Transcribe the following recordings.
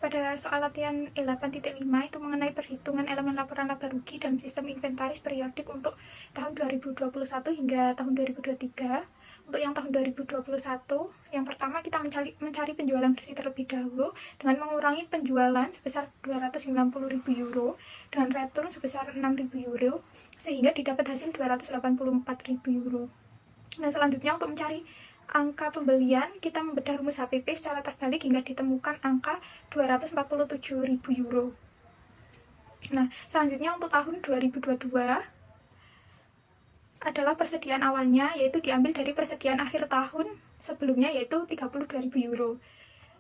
Pada soal latihan E8.5 itu mengenai perhitungan elemen laporan laba rugi dalam sistem inventaris periodik untuk tahun 2021 hingga tahun 2023. Untuk yang tahun 2021, yang pertama kita mencari penjualan bersih terlebih dahulu dengan mengurangi penjualan sebesar 290.000 euro dengan return sebesar 6.000 euro sehingga didapat hasil 284.000 euro. Nah, selanjutnya untuk mencari angka pembelian, kita membedah rumus HPP secara terbalik hingga ditemukan angka 247.000 euro. Nah, selanjutnya untuk tahun 2022 adalah persediaan awalnya, yaitu diambil dari persediaan akhir tahun sebelumnya, yaitu 32.000 euro.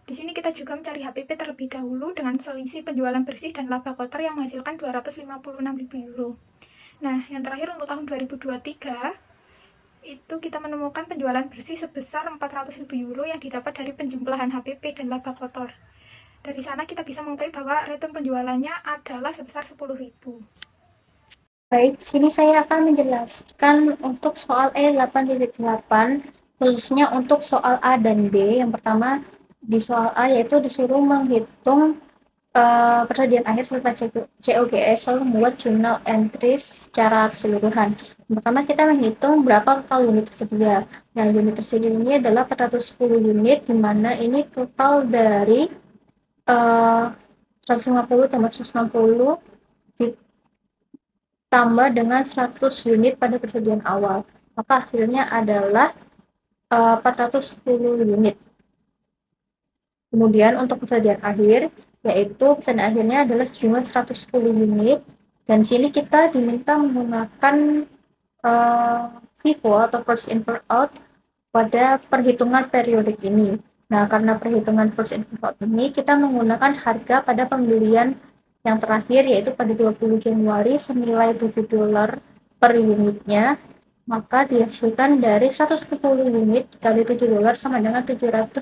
Di sini kita juga mencari HPP terlebih dahulu dengan selisih penjualan bersih dan laba kotor yang menghasilkan 256.000 euro. Nah, yang terakhir untuk tahun 2023 itu kita menemukan penjualan bersih sebesar 400.000 euro yang didapat dari penjumlahan HPP dan laba kotor. Dari sana kita bisa mengetahui bahwa return penjualannya adalah sebesar 10.000. Baik, sini saya akan menjelaskan untuk soal E8.8, khususnya untuk soal A dan B. Yang pertama, di soal A yaitu disuruh menghitung persediaan akhir serta COGS lalu membuat journal entries secara keseluruhan. Yang pertama kita menghitung berapa total unit tersedia. Nah, unit tersedia ini adalah 410 unit, di mana ini total dari 150 tambah 160 ditambah dengan 100 unit pada persediaan awal. Maka hasilnya adalah 410 unit. Kemudian untuk persediaan akhir, yaitu persediaan akhirnya adalah sejumlah 110 unit, dan sini kita diminta menggunakan FIFO atau first in first out pada perhitungan periodik ini. Nah, karena perhitungan first in first out ini, kita menggunakan harga pada pembelian yang terakhir, yaitu pada 20 Januari senilai $7 per unitnya, maka dihasilkan dari 110 unit kali $7 sama dengan $770.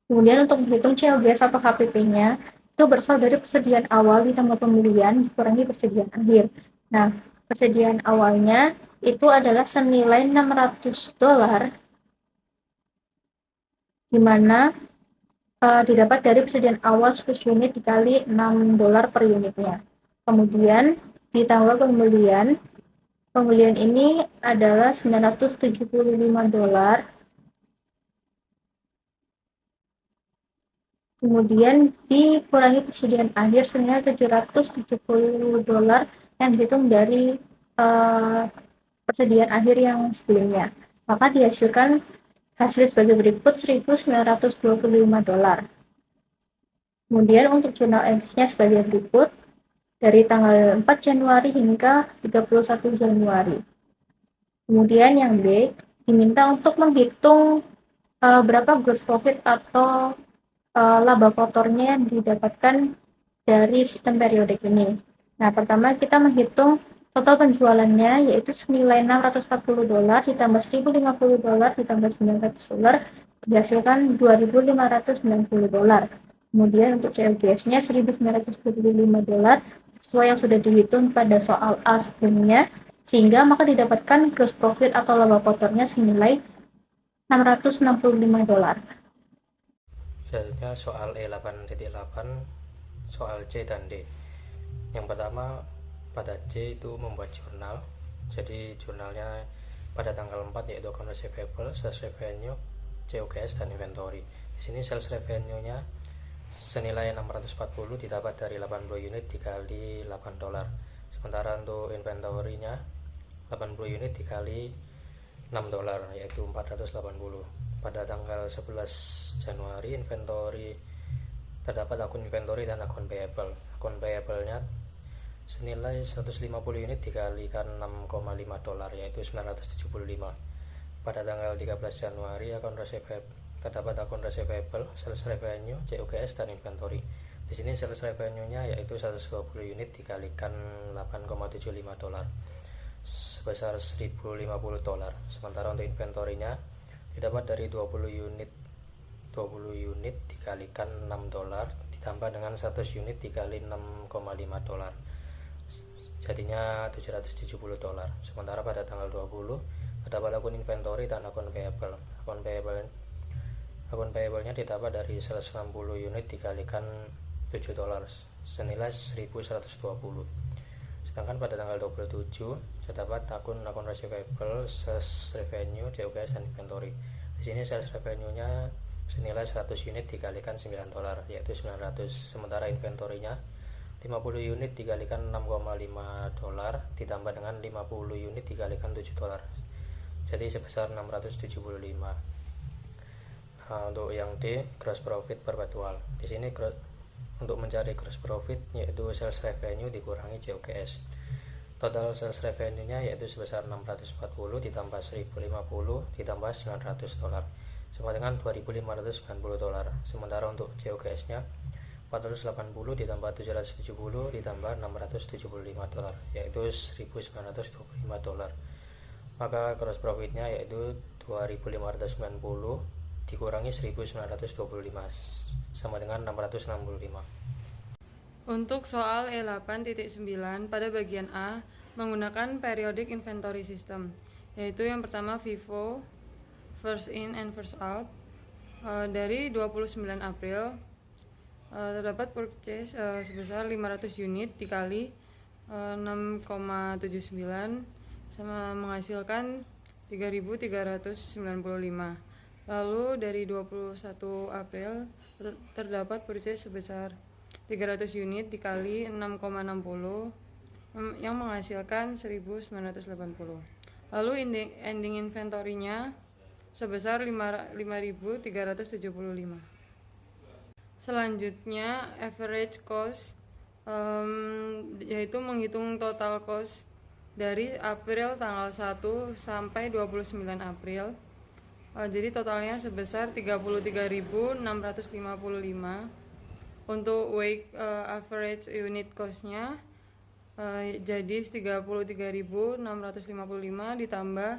Kemudian untuk menghitung COGS atau HPP-nya, itu berasal dari persediaan awal ditambah pembelian dikurangi persediaan akhir. Nah, persediaan awalnya itu adalah senilai $600, di mana didapat dari persediaan awal 100 unit dikali $6 per unitnya. Kemudian ditambah pembelian ini adalah $975. Kemudian dikurangi persediaan akhir senilai $770 yang dihitung dari persediaan akhir yang sebelumnya. Maka dihasilkan hasil sebagai berikut $1.925. Kemudian untuk jurnal entry-nya sebagai berikut dari tanggal 4 Januari hingga 31 Januari. Kemudian yang B diminta untuk menghitung berapa gross profit atau laba kotornya yang didapatkan dari sistem periodik ini. Nah, pertama kita menghitung total penjualannya, yaitu senilai $640 ditambah $1.050 ditambah $900 dihasilkan $2.590. Kemudian untuk COGS-nya $1.925 sesuai yang sudah dihitung pada soal A sebelumnya, sehingga maka didapatkan gross profit atau laba kotornya senilai $665. Selanjutnya soal E8.8, soal C dan D. Yang pertama, pada C itu membuat jurnal. Jadi jurnalnya pada tanggal 4 yaitu account receivable, sales revenue, COGS dan inventory. Di sini sales revenue-nya senilai 640 didapat dari 80 unit dikali $8. Sementara untuk inventory-nya 80 unit dikali $6 yaitu 480. Pada tanggal 11 Januari inventory terdapat akun inventory dan akun payable. Akun payable-nya senilai 150 unit dikalikan $6,5 yaitu 975. Pada tanggal 13 Januari akun receivable terdapat akun receivable, sales revenue, COGS dan inventory. Di sini sales revenue-nya yaitu 120 unit dikalikan $8,75 sebesar $1.050. Sementara untuk inventory-nya didapat dari 20 unit dikalikan $6 ditambah dengan 100 unit dikali $6,5 jadinya $770. Sementara pada tanggal 20 terdapat akun inventory dan akun payable. Akun payable-nya ditambah dari 160 unit dikalikan $7 senilai 1120. Sedangkan pada tanggal 27 terdapat akun receivable, sales revenue, COGS, dan inventory. Di sini sales revenue-nya senilai 100 unit dikalikan $9 yaitu 900. Sementara inventory-nya 50 unit dikalikan $6,5 ditambah dengan 50 unit dikalikan $7. Jadi sebesar 675. Nah, untuk yang D, gross profit per batual. Di sini untuk mencari gross profit yaitu sales revenue dikurangi COGS. Total sales revenue-nya yaitu sebesar 640 ditambah 1050 ditambah $900 sama dengan $2.590. Sementara untuk COGS-nya 480 ditambah 770 ditambah $675 yaitu $1.925. Maka gross profit-nya yaitu 2.590 dikurangi 1.925 sama dengan 665. Untuk soal E8.9 pada bagian A menggunakan periodic inventory system, yaitu yang pertama FIFO, first in and first out. Dari 29 April terdapat purchase sebesar 500 unit dikali 6,79 sama menghasilkan 3.395. Lalu dari 21 April terdapat purchase sebesar 300 unit dikali 6,60 yang menghasilkan 1.980. Lalu ending inventory-nya sebesar 5.375. Selanjutnya average cost, yaitu menghitung total cost dari April tanggal 1 sampai 29 April. Jadi totalnya sebesar 33.655. Untuk weight average unit cost-nya jadi 33.655 ditambah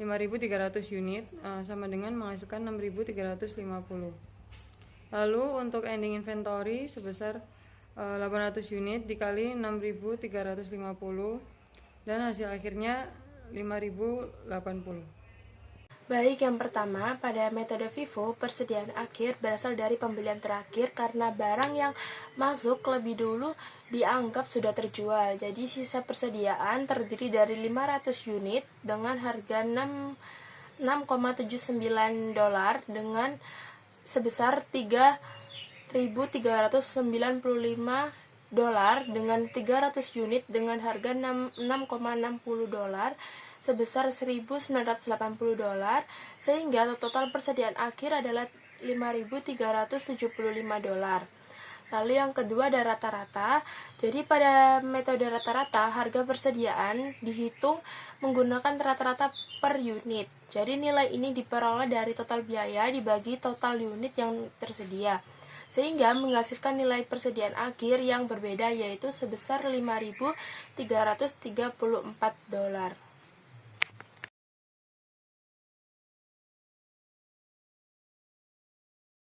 5.300 unit sama dengan menghasilkan 6.350. Lalu untuk ending inventory sebesar 800 unit dikali 6.350 dan hasil akhirnya 5.080. Baik, yang pertama, pada metode FIFO, persediaan akhir berasal dari pembelian terakhir karena barang yang masuk lebih dulu dianggap sudah terjual. Jadi sisa persediaan terdiri dari 500 unit dengan harga $6,79 dengan sebesar $3.395 dengan 300 unit dengan harga $6,60 sebesar $1.980 sehingga total persediaan akhir adalah $5.375. Lalu yang kedua ada rata-rata. Jadi pada metode rata-rata harga persediaan dihitung menggunakan rata-rata per unit. Jadi nilai ini diperoleh dari total biaya dibagi total unit yang tersedia, sehingga menghasilkan nilai persediaan akhir yang berbeda yaitu sebesar $5.334.